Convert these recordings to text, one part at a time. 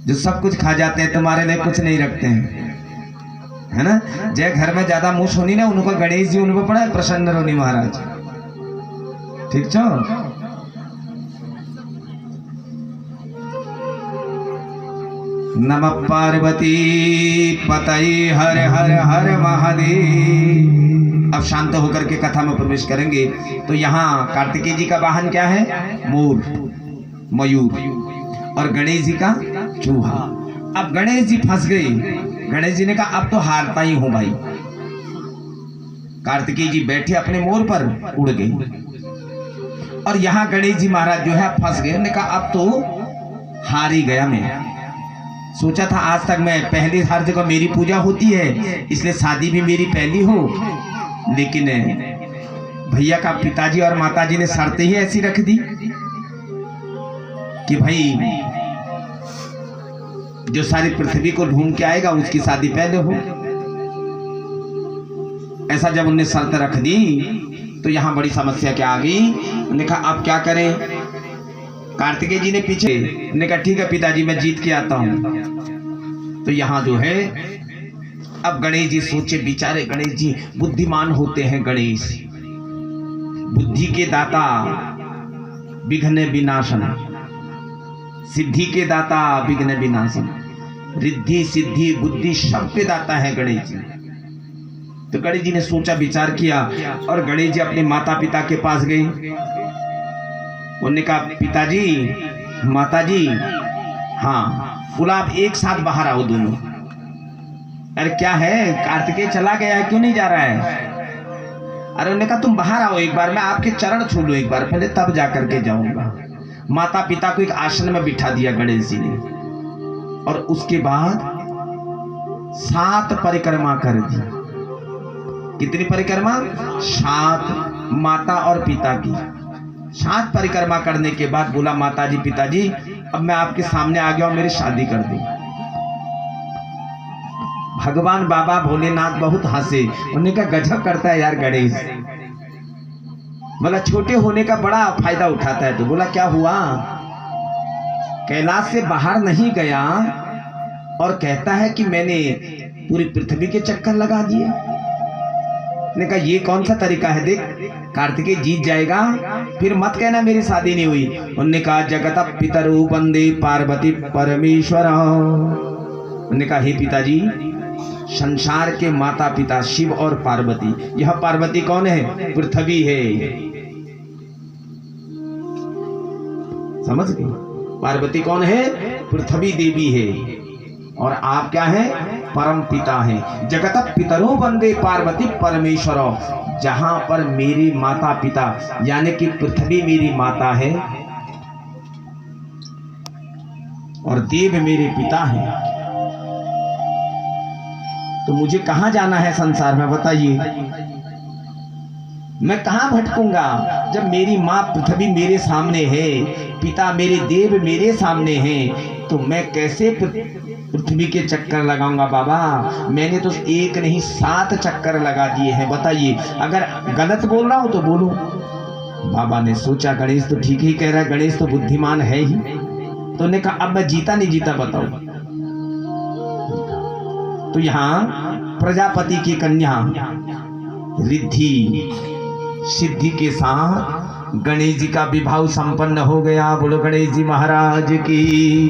जो सब कुछ खा जाते हैं, तुम्हारे लिए कुछ नहीं रखते हैं, है ना। जय घर में ज्यादा मुँह होनी ना, उनको गणेश जी उनको पड़ा है प्रसन्न रोनी महाराज, ठीक छो। नमः पार्वती पतये हर हर हर महादेव। अब शांत होकर के कथा में प्रवेश करेंगे। तो यहाँ कार्तिकेय जी का वाहन क्या है? मोर, मयूर, और गणेश जी का चूहा। अब गणेश जी फंस गए। गणेश जी ने कहा अब तो हारता ही हूं भाई। कार्तिकेय जी बैठे अपने मोर पर, उड़ गए, और यहाँ गणेश जी महाराज जो है फंस गए। उन्होंने कहा अब तो हार ही गया मैं। सोचा था आज तक मैं पहली, हर जगह मेरी पूजा होती है, इसलिए शादी भी मेरी पहली हो, लेकिन भैया का पिताजी और माताजी ने शर्तें ही ऐसी रख दी कि भाई जो सारी पृथ्वी को ढूंढ के आएगा उसकी शादी पहले हो। ऐसा जब उनने शर्त रख दी तो यहां बड़ी समस्या क्या आ गई। उन्होंने कहा अब क्या करें। कार्तिकेय जी ने पीछे ने कहा ठीक है पिताजी मैं जीत के आता हूं। तो यहां जो है अब गणेश जी सोचे, बेचारे गणेश जी बुद्धिमान होते हैं। गणेश बुद्धि के दाता, विघ्न विनाशन, सिद्धि के दाता, विघ्न विनाशन, रिद्धि सिद्धि बुद्धि सबके दाता है गणेश जी। तो गणेश जी ने सोचा, विचार किया, और गणेश जी अपने माता पिता के पास गए। उन्होंने कहा पिताजी माताजी, हाँ बोला आप एक साथ बाहर आओ दोनों। अरे क्या है, कार्तिकेय चला गया है, क्यों नहीं जा रहा है? अरे उन्होंने कहा तुम बाहर आओ एक बार, मैं आपके चरण छू लूं एक बार पहले, तब जा करके जाऊंगा। माता पिता को एक आसन में बिठा दिया गणेश जी ने, और उसके बाद 7 परिक्रमा कर दी। कितनी परिक्रमा? 7 माता और पिता की। 7 परिक्रमा करने के बाद बोला माताजी पिताजी अब मैं आपके सामने आ गया हूं, मेरी शादी कर दी। भगवान बाबा भोलेनाथ बहुत हंसे। उन्होंने कहा गजब करता है यार गणेश। बोला छोटे होने का बड़ा फायदा उठाता है। तो बोला क्या हुआ? कैलाश से बाहर नहीं गया और कहता है कि मैंने पूरी पृथ्वी के चक्कर लगा दिए। ने कहा ये कौन सा तरीका है, देख कार्तिकेय जीत जाएगा, फिर मत कहना मेरी शादी नहीं हुई। उन्होंने कहा जगत पितरु वंदे पार्वती परमेश्वर। उन्होंने कहा हे पिताजी संसार के माता पिता शिव और पार्वती, यह पार्वती कौन है? पृथ्वी है। समझ गए? पार्वती कौन है? पृथ्वी देवी है। और आप क्या है? परम पिता है। जगत पितरो वंदे पार्वती परमेश्वर। जहां पर मेरी माता पिता यानी कि पृथ्वी मेरी माता है और देव मेरे पिता है, तो मुझे कहां जाना है संसार में बताइए? मैं कहां भटकूंगा जब मेरी माँ पृथ्वी मेरे सामने है, पिता मेरे देव मेरे सामने हैं, तो मैं कैसे पृथ्वी के चक्कर लगाऊंगा? बाबा मैंने तो एक नहीं 7 चक्कर लगा दिए हैं, बताइए अगर गलत बोल रहा हूं तो बोलो। बाबा ने सोचा गणेश तो ठीक ही कह रहा है, गणेश तो बुद्धिमान है ही। तो उन्होंने कहा अब मैं जीता नहीं जीता बताओ। तो यहाँ प्रजापति की कन्या रिद्धि सिद्धि के साथ गणेश जी का विवाह संपन्न हो गया। बोलो गणेश जी महाराज की।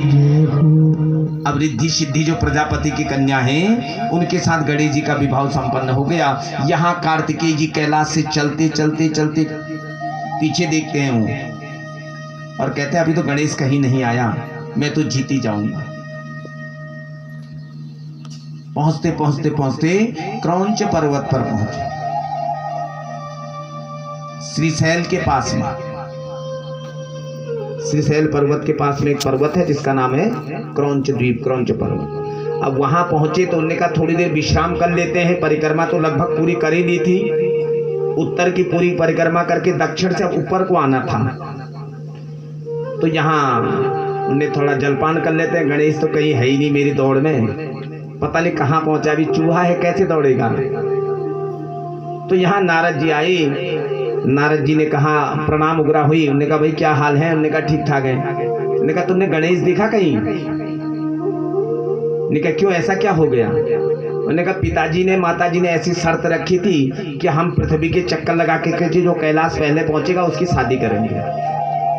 अब रिद्धि सिद्धि जो प्रजापति की कन्या हैं उनके साथ गणेश जी का विवाह संपन्न हो गया। यहाँ कार्तिकेय जी कैलाश से चलते चलते चलते पीछे देखते हैं वो और कहते हैं अभी तो गणेश कहीं नहीं आया, मैं तो जीती जाऊंगा। पहुंचते पहुंचते पहुंचते क्रौंच पर्वत पर पहुंचे, श्रीशैल के पास में। श्रीशैल पर्वत के पास में एक पर्वत है जिसका नाम है क्रौंच द्वीप, क्रौंच पर्वत। अब वहां पहुंचे तो उन्होंने कहा थोड़ी देर विश्राम कर लेते हैं। परिक्रमा तो लगभग पूरी कर ही ली थी, उत्तर की पूरी परिक्रमा करके दक्षिण से ऊपर को आना था। तो यहाँ उन्हें थोड़ा जलपान कर लेते हैं। गणेश तो कहीं है ही नहीं मेरी दौड़ में, पता नहीं कहाँ पहुंचा, अभी चूहा है कैसे दौड़ेगा। तो यहाँ नारद जी आए। नारद जी ने कहा प्रणाम उग्रा हुई। उन्होंने कहा भाई क्या हाल है? उन्होंने कहा ठीक ठाक है। उन्होंने कहा तुमने गणेश देखा कहीं? ने कहा क्यों, ऐसा क्या हो गया? उन्होंने कहा पिताजी ने माताजी ने ऐसी शर्त रखी थी कि हम पृथ्वी के चक्कर लगा के जो कैलाश पहले पहुंचेगा उसकी शादी करेंगे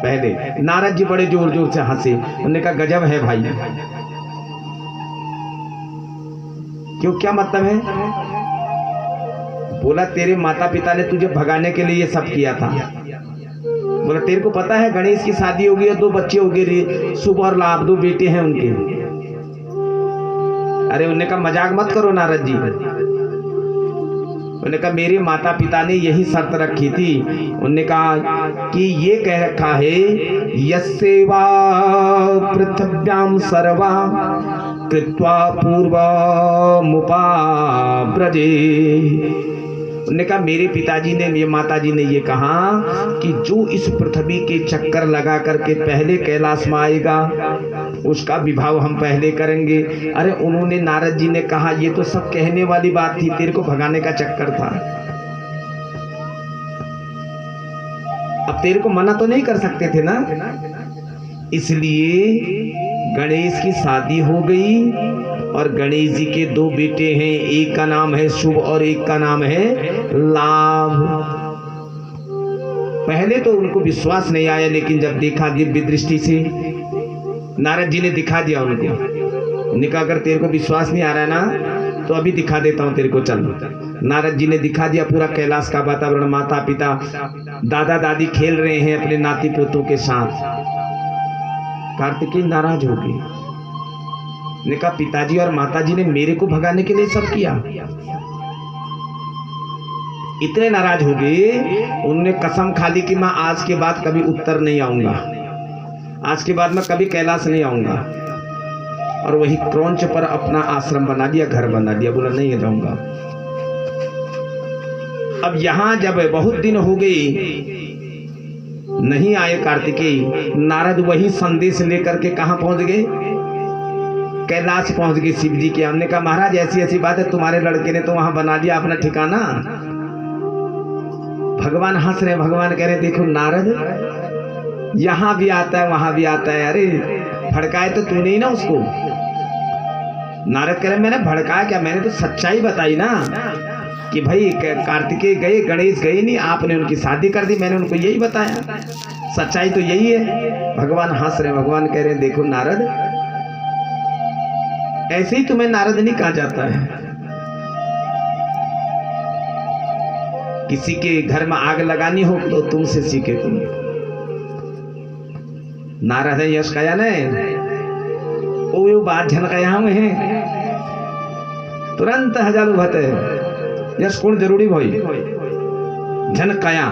पहले। नारद जी बड़े जोर जोर से हंसे। उन्होंने कहा गजब है भाई, क्यों, क्या मतलब है? बोला तेरे माता पिता ने तुझे भगाने के लिए ये सब किया था। बोला तेरे को पता है गणेश की शादी होगी और 2 बच्चे हो गए, शुभ और लाभ, 2 बेटे हैं उनके। अरे उन्होंने कहा मजाक मत करो नारद जी। उन्होंने कहा मेरे माता पिता ने यही शर्त रखी थी। उन्होंने कहा कि ये कह रखा है यस्सेवा पृथ्व्याम सर्वा कृत्वा पूर्वमुपाव्रजे। उन्होंने कहा मेरे पिताजी ने, मेरे माताजी ने ये कहा कि जो इस पृथ्वी के चक्कर लगा करके पहले कैलाश में आएगा उसका विवाह हम पहले करेंगे। अरे उन्होंने, नारद जी ने कहा ये तो सब कहने वाली बात थी, तेरे को भगाने का चक्कर था। अब तेरे को मना तो नहीं कर सकते थे ना, इसलिए गणेश की शादी हो गई और गणेश जी के 2 बेटे हैं, एक का नाम है शुभ और एक का नाम है लाभ। पहले तो उनको विश्वास नहीं आया, लेकिन जब देखा दिव्य दृष्टि से, नारद जी ने दिखा दिया उनको। उन्होंने कहा अगर तेरे को विश्वास नहीं आ रहा है ना तो अभी दिखा देता हूं तेरे को, चल। नारद जी ने दिखा दिया पूरा कैलाश का वातावरण, माता पिता दादा दादी खेल रहे हैं अपने नाती पोतों के साथ। कार्तिकेय नाराज हो गए। ने कहा पिताजी और माताजी ने मेरे को भगाने के लिए सब किया। इतने नाराज हो गए, उन्होंने कसम खा ली कि मैं आज के बाद कभी उत्तर नहीं आऊंगा, आज के बाद मैं कभी कैलाश नहीं आऊंगा। और वही क्रौंच पर अपना आश्रम बना दिया, घर बना दिया, बोला नहीं जाऊंगा। अब यहां जब बहुत दिन हो गई नहीं आए कार्तिकेय, नारद वही संदेश लेकर के कहां पहुंच गए? कैलाश पहुंच गए शिव जी के। हमने कहा महाराज ऐसी ऐसी बात है, तुम्हारे लड़के ने तो वहां बना दिया अपना ठिकाना। भगवान हंस रहे, भगवान कह रहे देखो नारद यहां भी आता है वहां भी आता है। अरे भड़काए तो तूने ही ना उसको। नारद कह रहे मैंने भड़काया क्या, मैंने तो सच्चाई बताई ना कि भाई कार्तिकेय गए, गणेश गए नहीं, आपने उनकी शादी कर दी, मैंने उनको यही बताया, सच्चाई तो यही है। भगवान हंस रहे, भगवान कह रहे देखो नारद ऐसे ही तुम्हें नारद नहीं कहा जाता है। किसी के घर में आग लगानी हो तो तुमसे सीखे तुम। नारद है यश कया ने वो बात झनकया हुए हैं तुरंत हजार भते यश कौन जरूरी भाई झनकया।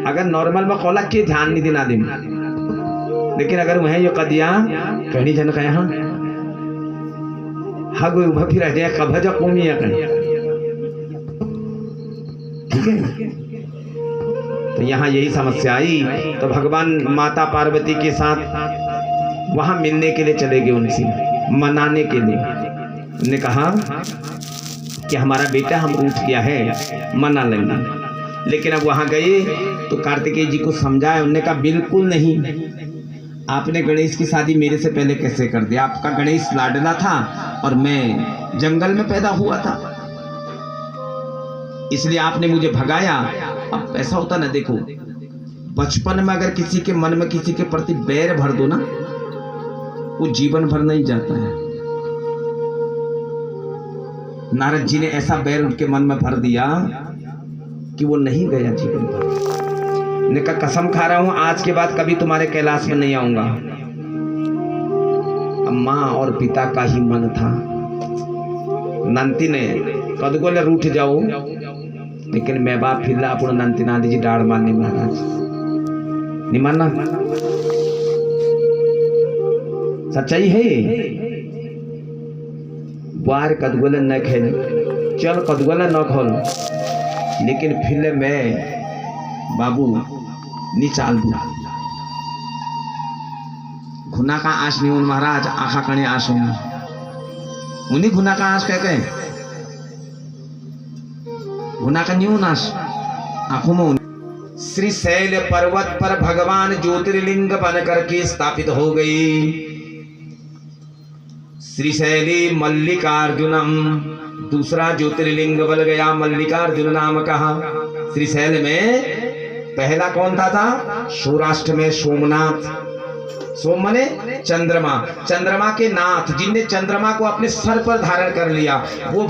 अगर नॉर्मल में कौला के ध्यान नहीं देना दिन, लेकिन अगर वह ये कदिया कहनी झनकया हग फिर कभजा कोमिया कहीं, ठीक है। तो यहाँ यही समस्या आई। तो भगवान माता पार्वती के साथ वहां मिलने के लिए चले गए, उनसे मनाने के लिए। उन्होंने कहा कि हमारा बेटा हम उठ गया है, मना लेंगे। लेकिन अब वहां गए तो कार्तिकेय जी को समझाया। उन्होंने कहा बिल्कुल नहीं, आपने गणेश की शादी मेरे से पहले कैसे कर दिया? आपका गणेश लाडला था और मैं जंगल में पैदा हुआ था, इसलिए आपने मुझे भगाया। अब ऐसा होता ना, देखो बचपन में अगर किसी के मन में किसी के प्रति बैर भर दो ना, वो जीवन भर नहीं जाता है। नारद जी ने ऐसा बैर उनके मन में भर दिया कि वो नहीं गया जीवन भर। ने कहा कसम खा रहा हूं आज के बाद कभी तुम्हारे कैलाश में नहीं आऊंगा। अब माँ और पिता का ही मन था। नंती ने कदगोले रूठ जाओ, लेकिन मैं बाप फिर अपन नंती ना दीजिए डाड़ मारने महाराज नहीं मानना, सच्चाई है। बार कदगोले न खेल, चल कदगोले न खोल, लेकिन फिर मैं बाबू निचाल दू। घुना का आश नहीं महाराज, आखा कने आश उन्हीं घुना का आश कह के घुना का न्यू नाश आंखों में। श्री शैल पर्वत पर भगवान ज्योतिर्लिंग बन करके स्थापित हो गई। श्रीशैली मल्लिकार्जुनम, दूसरा ज्योतिर्लिंग बन गया मल्लिकार्जुन नाम कहा। श्रीशैल में पहला कौन था सौराष्ट्र में सोमनाथ। सोम मने चंद्रमा, चंद्रमा के नाथ, जिनने चंद्रमा को अपने सर पर धारण कर लिया वो